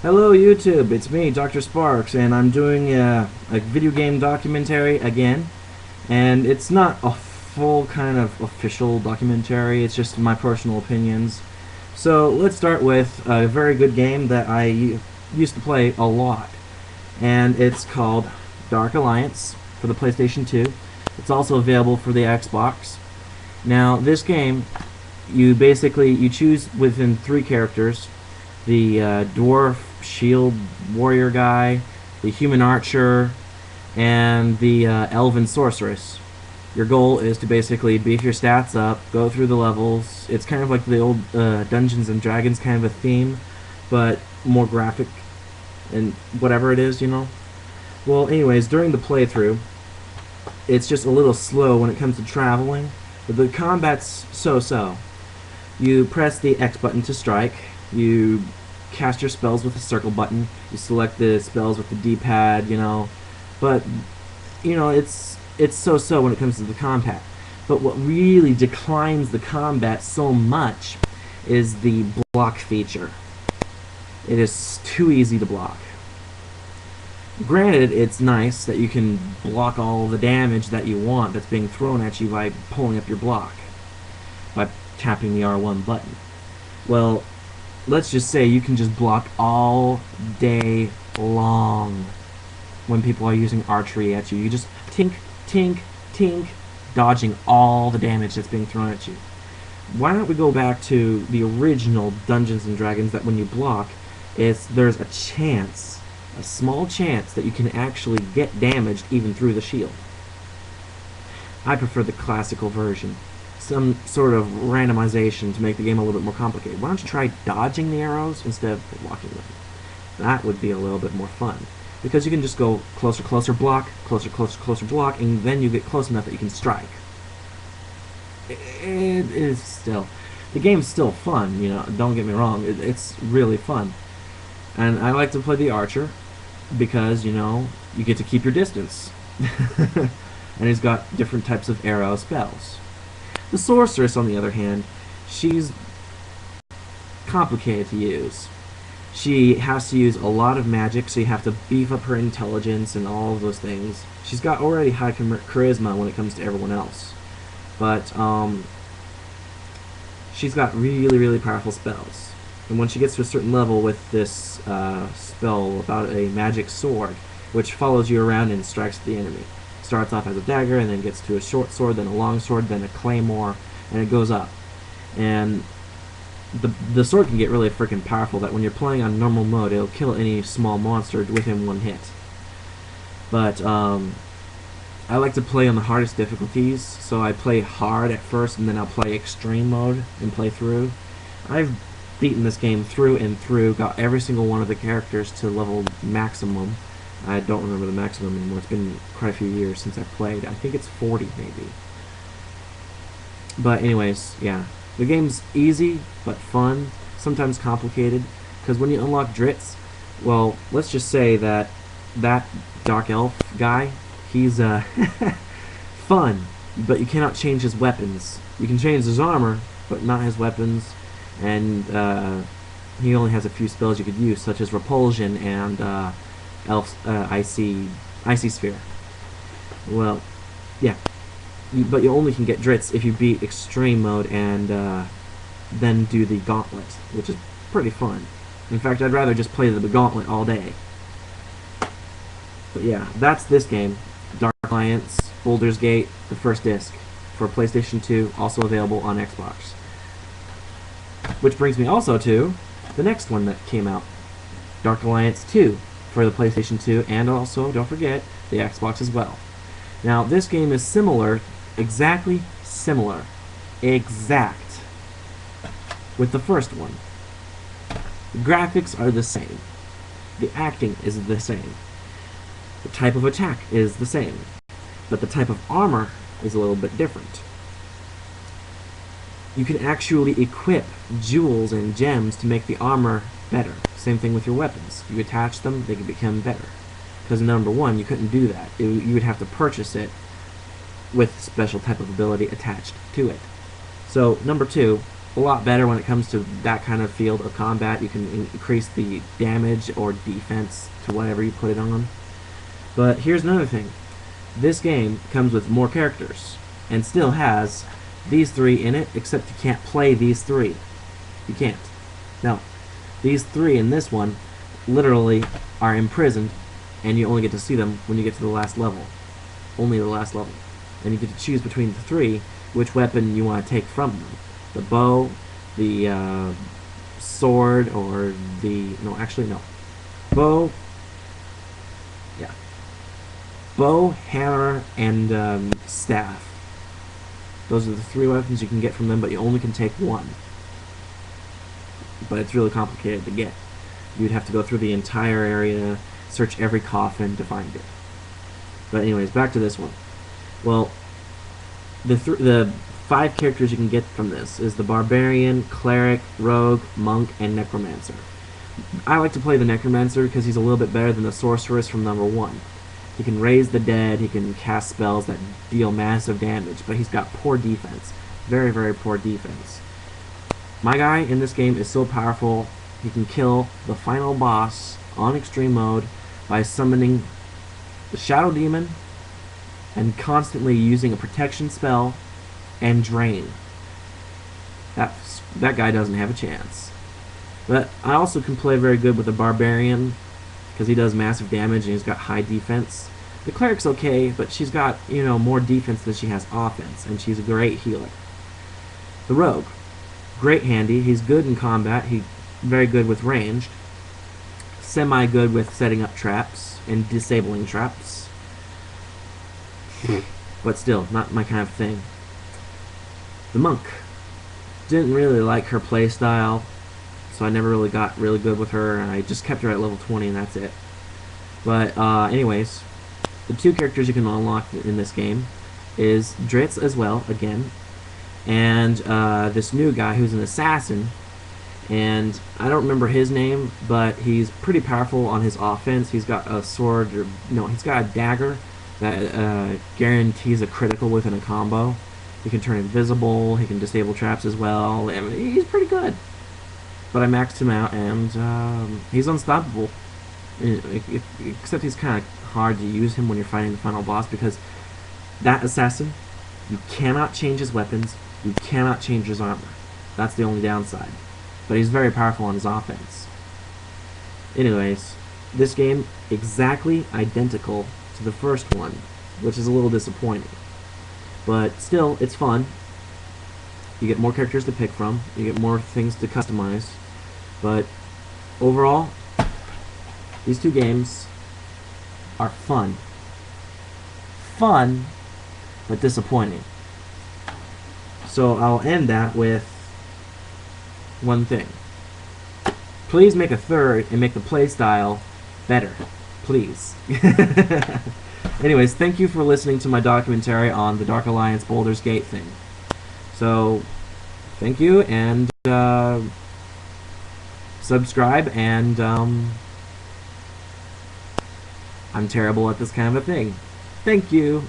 Hello YouTube, it's me, Dr. Sparks, and I'm doing a video game documentary again. And it's not a full kind of official documentary, it's just my personal opinions. So let's start with a very good game that I used to play a lot. And it's called Dark Alliance for the PlayStation 2. It's also available for the Xbox. Now this game, you choose within three characters: the dwarf shield warrior guy, the human archer, and the elven sorceress. Your goal is to basically beef your stats up, go through the levels. It's kind of like the old Dungeons and Dragons kind of a theme, but more graphic and whatever it is, you know. Well, anyways, during the playthrough, it's just a little slow when it comes to traveling, but the combat's so-so. You press the X button to strike. You cast your spells with the circle button. You select the spells with the D-pad, you know. But, you know, it's so-so when it comes to the combat. But what really declines the combat so much is the block feature. It is too easy to block. Granted, it's nice that you can block all the damage that you want that's being thrown at you by pulling up your block, by tapping the R1 button. Well, let's just say you can just block all day long when people are using archery at you. You just tink, tink, tink, dodging all the damage that's being thrown at you. Why don't we go back to the original Dungeons and Dragons, that when you block, there's a chance, a small chance, that you can actually get damaged even through the shield. I prefer the classical version. Some sort of randomization to make the game a little bit more complicated. Why don't you try dodging the arrows instead of blocking them? That would be a little bit more fun, because you can just go closer, closer, block, closer, closer, closer, block, and then you get close enough that you can strike. It is still, the game's still fun, you know, don't get me wrong, it's really fun. And I like to play the archer because, you know, you get to keep your distance. And he's got different types of arrow spells. The sorceress, on the other hand, she's complicated to use. She has to use a lot of magic, so you have to beef up her intelligence and all of those things. She's got already high charisma when it comes to everyone else. But, she's got really, really powerful spells. And when she gets to a certain level with this spell about a magic sword, which follows you around and strikes the enemy. Starts off as a dagger, and then gets to a short sword, then a long sword, then a claymore, and it goes up. And the sword can get really freaking powerful, that when you're playing on normal mode, it'll kill any small monster within one hit. But I like to play on the hardest difficulties, so I play hard at first, and then I'll play extreme mode and play through. I've beaten this game through and through, got every single one of the characters to level maximum. I don't remember the maximum anymore. It's been quite a few years since I played. I think it's 40 maybe. But anyways, yeah. The game's easy but fun, sometimes complicated, because when you unlock Dritz, well, let's just say that Dark Elf guy, he's fun, but you cannot change his weapons. You can change his armor, but not his weapons, and he only has a few spells you could use, such as Repulsion and Elf's Icy Sphere. Well, yeah. But you only can get Dritz if you beat Extreme Mode and then do the Gauntlet, which is pretty fun. In fact, I'd rather just play the Gauntlet all day. But yeah, that's this game. Dark Alliance Baulders Gate, the first disc, for PlayStation 2, also available on Xbox. Which brings me also to the next one that came out, Dark Alliance 2, for the PlayStation 2, and also, don't forget, the Xbox as well. Now, this game is similar, exactly similar, exact, with the first one. The graphics are the same. The acting is the same. The type of attack is the same. But the type of armor is a little bit different. You can actually equip jewels and gems to make the armor better. Same thing with your weapons. You attach them, they can become better. Because number one, you couldn't do that. You would have to purchase it with special type of ability attached to it. So number two, a lot better when it comes to that kind of field of combat. You can increase the damage or defense to whatever you put it on. But here's another thing. This game comes with more characters and still has these 3 in it, except you can't play these 3. You can't. No. These 3 in this one literally are imprisoned, and you only get to see them when you get to the last level. Only the last level. And you get to choose between the 3 which weapon you want to take from them. The bow, the sword, or the... No, actually, no. Bow... Yeah. Bow, hammer, and staff. Those are the 3 weapons you can get from them, but you only can take 1. But it's really complicated to get. You'd have to go through the entire area, search every coffin to find it. But anyways, back to this one. Well, the 5 characters you can get from this is the Barbarian, Cleric, Rogue, Monk, and Necromancer. I like to play the Necromancer because he's a little bit better than the Sorceress from number 1. He can raise the dead, he can cast spells that deal massive damage, but he's got poor defense. Very, very poor defense. My guy in this game is so powerful, he can kill the final boss on extreme mode by summoning the Shadow Demon and constantly using a protection spell and drain. That guy doesn't have a chance. But I also can play very good with the Barbarian because he does massive damage and he's got high defense. The Cleric's okay, but she's got, you know, more defense than she has offense, and she's a great healer. The Rogue, great handy. He's good in combat. He's very good with ranged. Semi-good with setting up traps and disabling traps. But still, not my kind of thing. The Monk. Didn't really like her playstyle, so I never really got really good with her, and I just kept her at level 20 and that's it. But anyways, the 2 characters you can unlock in this game is Dritz as well, again, and this new guy who's an assassin, and I don't remember his name, but he's pretty powerful on his offense. He's got a sword, or no, he's got a dagger that guarantees a critical within a combo. He can turn invisible, he can disable traps as well. I mean, he's pretty good. But I maxed him out, and he's unstoppable. Except he's kind of hard to use him when you're fighting the final boss, because that assassin, you cannot change his weapons, you cannot change his armor. That's the only downside. But he's very powerful on his offense. Anyways, this game exactly identical to the first one, which is a little disappointing. But still, it's fun. You get more characters to pick from, you get more things to customize. But overall, these 2 games are fun. Fun, but disappointing. So I'll end that with one thing. Please make a 3rd and make the playstyle better. Please. Anyways, thank you for listening to my documentary on the Dark Alliance Baulders Gate thing. So, thank you, and subscribe, and I'm terrible at this kind of a thing. Thank you.